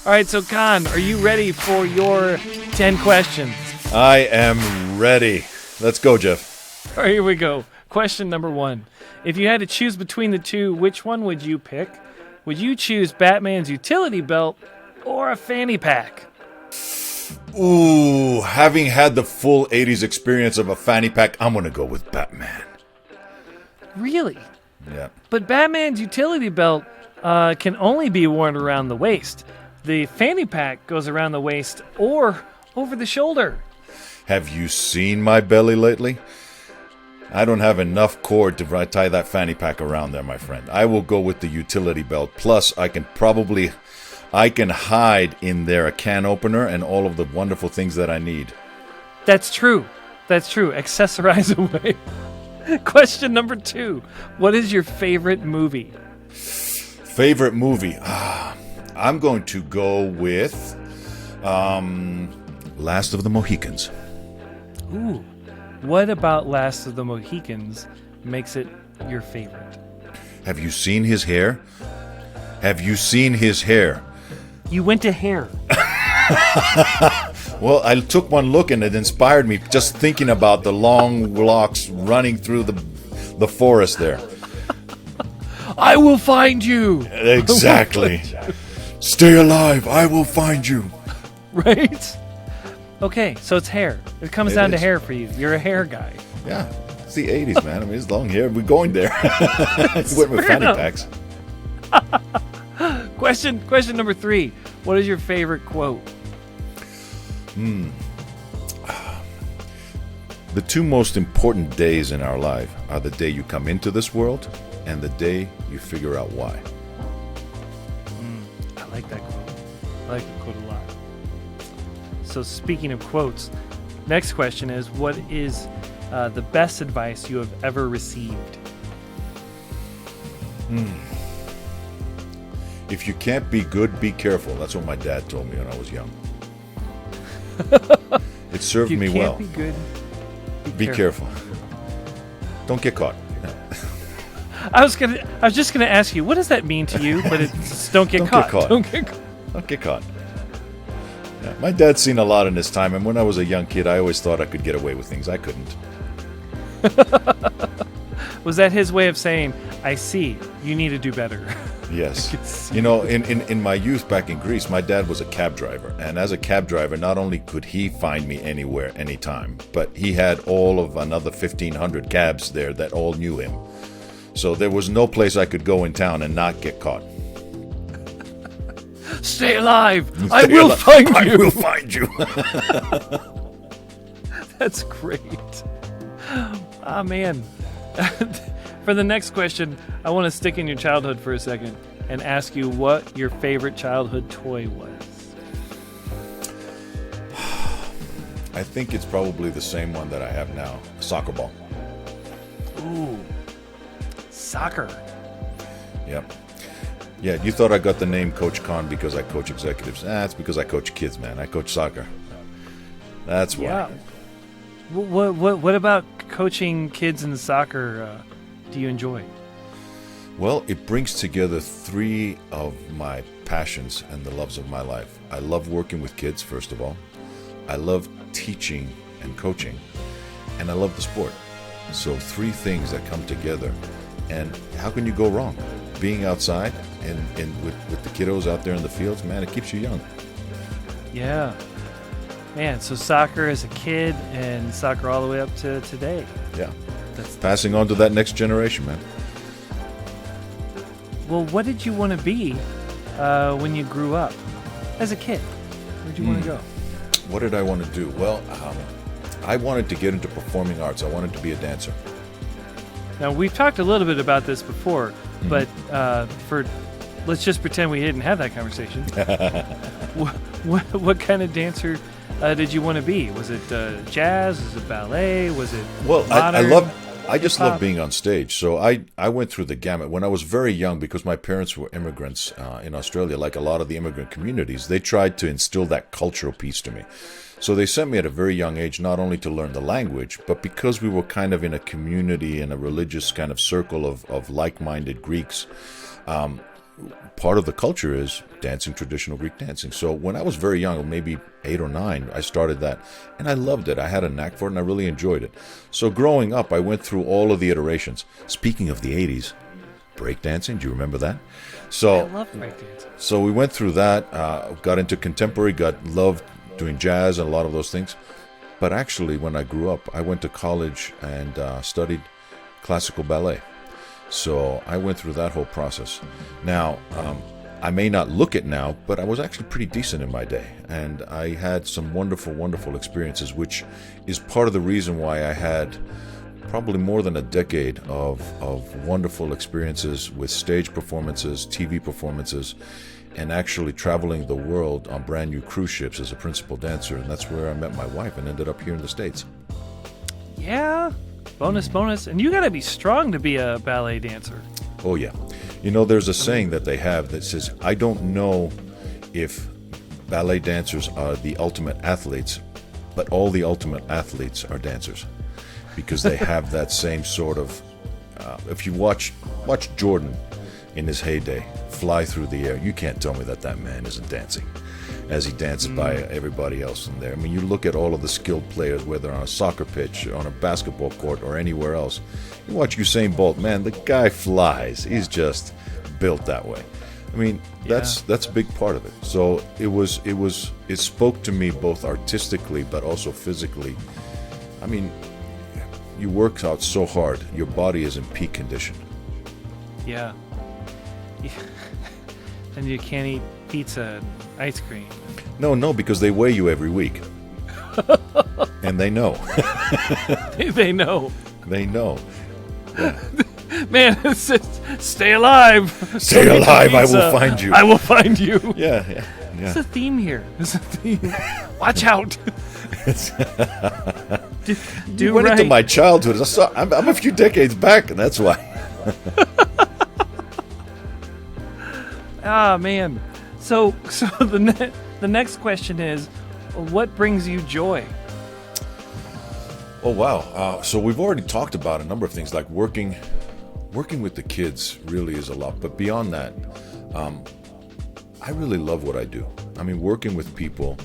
All right, so Kon, are you ready for your 10 questions? I am ready. Let's go, Jeff. All right, here we go. Question number 1. If you had to choose between the two, which one would you pick? Would you choose Batman's utility belt or a fanny pack? Ooh, having had the full 80s experience of a fanny pack, I'm going to go with Batman. Really? Yeah. But Batman's utility belt can only be worn around the waist. The fanny pack goes around the waist or over the shoulder. Have you seen my belly lately? I don't have enough cord to tie that fanny pack around there, my friend. I will go with the utility belt. Plus, I can hide in there a can opener and all of the wonderful things that I need. That's true. Accessorize away. Question number 2. What is your favorite movie? Favorite movie? I'm going to go with Last of the Mohicans. Ooh. What about Last of the Mohicans makes it your favorite? Have you seen his hair? You went to hair. Well, I took one look and it inspired me just thinking about the long locks running through the forest there. I will find you. Exactly. Stay alive. I will find you. Right? Okay, so it's hair. It comes down to hair for you. You're a hair guy. Yeah. It's the 80s, man. I mean, it's long hair. We're going there. It's with my fanny packs. Question number 3. What is your favorite quote? The two most important days in our life are the day you come into this world and the day you figure out why. I like that quote. I like the quote a lot. So speaking of quotes, next question is, what is the best advice you have ever received? If you can't be good, be careful. That's what my dad told me when I was young. It served me well. If you can't be good, Be careful. Don't get caught. I was just gonna ask you, what does that mean to you? But it's don't get caught. Don't get caught. Yeah. My dad's seen a lot in his time, and when I was a young kid, I always thought I could get away with things. I couldn't. Was that his way of saying, I see, you need to do better? Yes. You know, in my youth back in Greece, my dad was a cab driver. And as a cab driver, not only could he find me anywhere, anytime, but he had all of another 1,500 cabs there that all knew him. So there was no place I could go in town and not get caught. Stay alive! I will find you! I will find you! That's great. Ah, man. For the next question, I want to stick in your childhood for a second and ask you what your favorite childhood toy was. I think it's probably the same one that I have now, a soccer ball. Ooh, soccer. Yep. Yeah, you thought I got the name Coach Kon because I coach executives. It's because I coach kids, man. I coach soccer. That's why. Yeah. What about coaching kids in soccer do you enjoy? Well, it brings together 3 of my passions and the loves of my life. I love working with kids, first of all. I love teaching and coaching. And I love the sport. So 3 things that come together. And how can you go wrong? Being outside and with the kiddos out there in the fields, man, it keeps you young. Yeah. Man, so soccer as a kid and soccer all the way up to today. Yeah. That's passing on to that next generation, man. Well, what did you want to be when you grew up? As a kid, where'd you want to go? What did I want to do? Well, I wanted to get into performing arts. I wanted to be a dancer. Now, we've talked a little bit about this before, but let's just pretend we didn't have that conversation. What kind of dancer did you want to be? Was it jazz? Was it ballet? Was it well? modern? I just Hip-hop. love being on stage. So I went through the gamut. When I was very young, because my parents were immigrants in Australia, like a lot of the immigrant communities, they tried to instill that cultural piece to me. So they sent me at a very young age, not only to learn the language, but because we were kind of in a community, in a religious kind of circle of like-minded Greeks, part of the culture is dancing traditional Greek dancing. So when I was very young, maybe 8 or 9, I started that, and I loved it. I had a knack for it, and I really enjoyed it. So growing up, I went through all of the iterations. Speaking of the 80s, breakdancing, do you remember that? So I love breakdancing. So we went through that, got into contemporary, loved doing jazz and a lot of those things. But actually, when I grew up, I went to college and studied classical ballet. So I went through that whole process. Now, I may not look it now, but I was actually pretty decent in my day. And I had some wonderful, wonderful experiences, which is part of the reason why I had probably more than a decade of wonderful experiences with stage performances, TV performances, and actually traveling the world on brand new cruise ships as a principal dancer. And that's where I met my wife and ended up here in the States. Yeah. Bonus. And you got to be strong to be a ballet dancer. Oh, yeah. You know, there's a saying that they have that says, I don't know if ballet dancers are the ultimate athletes, but all the ultimate athletes are dancers. Because they have that same sort of, if you watch Jordan in his heyday fly through the air, you can't tell me that man isn't dancing as he dances by everybody else in there. I mean, you look at all of the skilled players, whether on a soccer pitch, on a basketball court, or anywhere else. You watch Usain Bolt, man, the guy flies. He's just built that way. I mean, that's a big part of it. So it spoke to me both artistically but also physically. I mean, you work out so hard, your body is in peak condition. Yeah. And you can't eat pizza and ice cream. No, because they weigh you every week. And they know. They know. They know. Yeah. Man, it's just, stay alive. Stay Go get alive, your I pizza. will find you. I will find you. Yeah. There's a theme here. There's a theme. Watch out. do You went right. into my childhood. I'm a few decades back, and that's why. Ah, man. So the next question is, what brings you joy? Oh, wow. So we've already talked about a number of things, like working with the kids really is a lot. But beyond that, I really love what I do. I mean, working with people,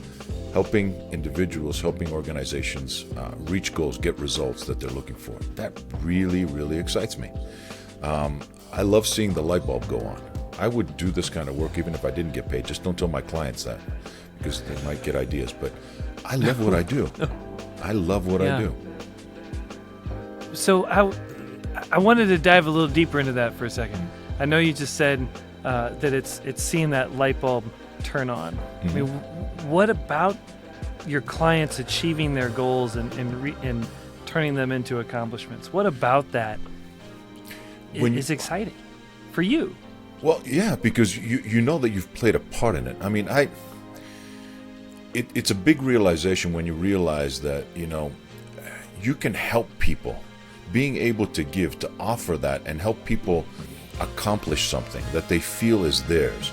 helping individuals, helping organizations reach goals, get results that they're looking for. That really, really excites me. I love seeing the light bulb go on. I would do this kind of work even if I didn't get paid. Just don't tell my clients that, because they might get ideas. But I love what I do. I love what I do. So I wanted to dive a little deeper into that for a second. I know you just said that it's seeing that light bulb turn on. Mm-hmm. I mean, what about your clients achieving their goals and turning them into accomplishments? What about that is exciting for you? Well, yeah, because you know that you've played a part in it. I mean, it's a big realization when you realize that, you can help people. Being able to give, to offer that and help people accomplish something that they feel is theirs.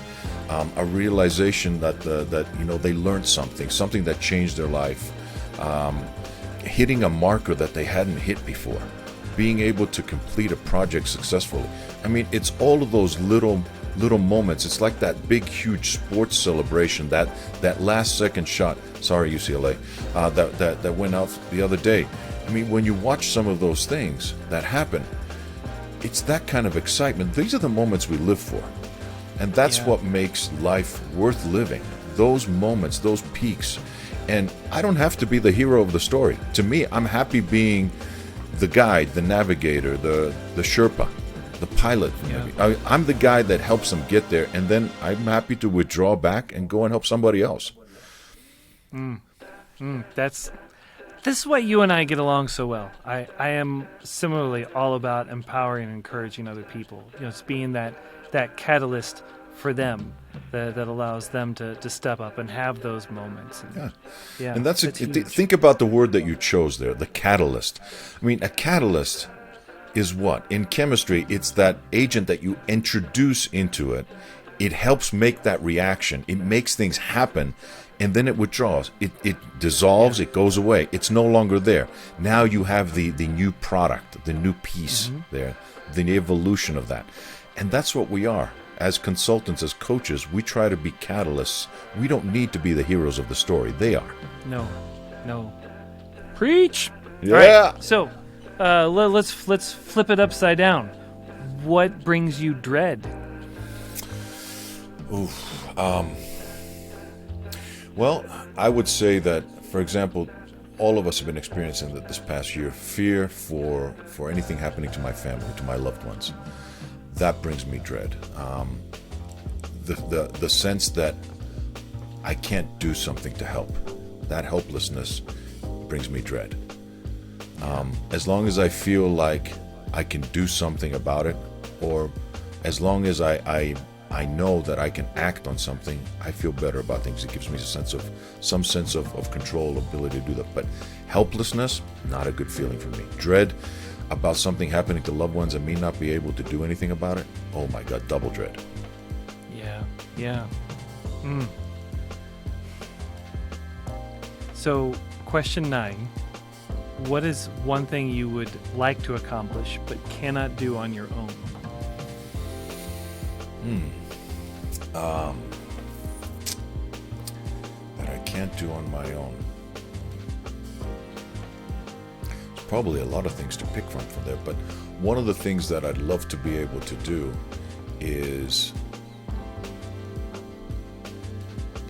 A realization that they learned something that changed their life. Hitting a marker that they hadn't hit before. Being able to complete a project successfully. I mean, it's all of those little moments. It's like that big, huge sports celebration, that last second shot. Sorry, UCLA, that went out the other day. I mean, when you watch some of those things that happen, it's that kind of excitement. These are the moments we live for. And that's what makes life worth living. Those moments, those peaks. And I don't have to be the hero of the story. To me, I'm happy being the guide, the navigator, the Sherpa, the pilot. Maybe. I'm the guy that helps them get there, and then I'm happy to withdraw back and go and help somebody else. This is why you and I get along so well. I am similarly all about empowering and encouraging other people. It's being that catalyst for them that allows them to step up and have those moments. Yeah. And think about the word that you chose there, the catalyst. I mean, a catalyst is what? In chemistry, it's that agent that you introduce into it. It helps make that reaction. It makes things happen, and then it withdraws. It dissolves, it goes away. It's no longer there. Now you have the new product, the new piece there, the evolution of that. And that's what we are. As consultants, as coaches, we try to be catalysts. We don't need to be the heroes of the story. They are. No. Preach! Yeah. All right, so let's flip it upside down. What brings you dread? Well, I would say that, for example, all of us have been experiencing that this past year, fear for anything happening to my family, to my loved ones. That brings me dread. The sense that I can't do something to help. That helplessness brings me dread. As long as I feel like I can do something about it, or as long as I know that I can act on something, I feel better about things. It gives me some sense of control, ability to do that. But helplessness, not a good feeling for me. Dread about something happening to loved ones and me not be able to do anything about it, oh my God, double dread. Yeah. So, question 9. What is one thing you would like to accomplish but cannot do on your own? That I can't do on my own. There's probably a lot of things to pick from there, but one of the things that I'd love to be able to do is,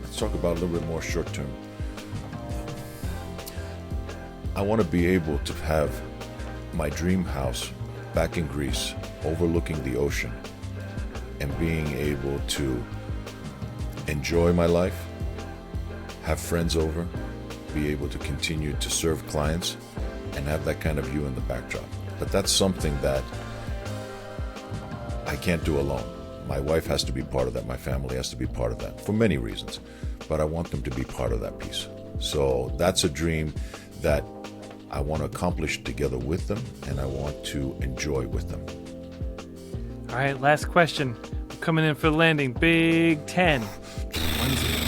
let's talk about a little bit more short term. I want to be able to have my dream house back in Greece, overlooking the ocean, and being able to enjoy my life, have friends over, be able to continue to serve clients, and have that kind of view in the backdrop. But that's something that I can't do alone. My wife has to be part of that. My family has to be part of that for many reasons, but I want them to be part of that piece. So that's a dream that I want to accomplish together with them, and I want to enjoy with them. All right, last question. We're coming in for the landing. Big 10. 1-0.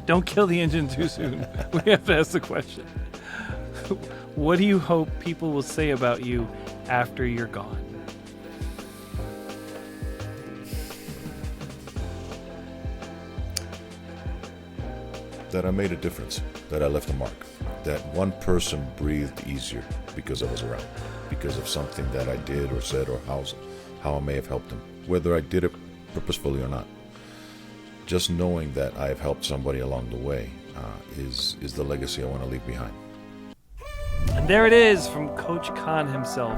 Don't kill the engine too soon. We have to ask the question. What do you hope people will say about you after you're gone? That I made a difference, that I left a mark, that one person breathed easier because I was around, because of something that I did or said or how I may have helped them, whether I did it purposefully or not. Just knowing that I have helped somebody along the way is the legacy I want to leave behind. And there it is from Coach Kon himself.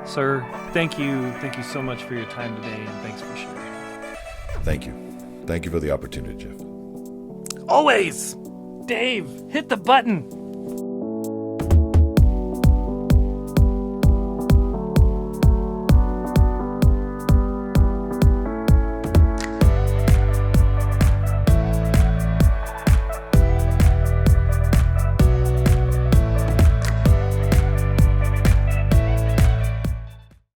Sir, thank you so much for your time today, and thanks for sharing. Thank you. Thank you for the opportunity, Jeff. Always! Dave, hit the button!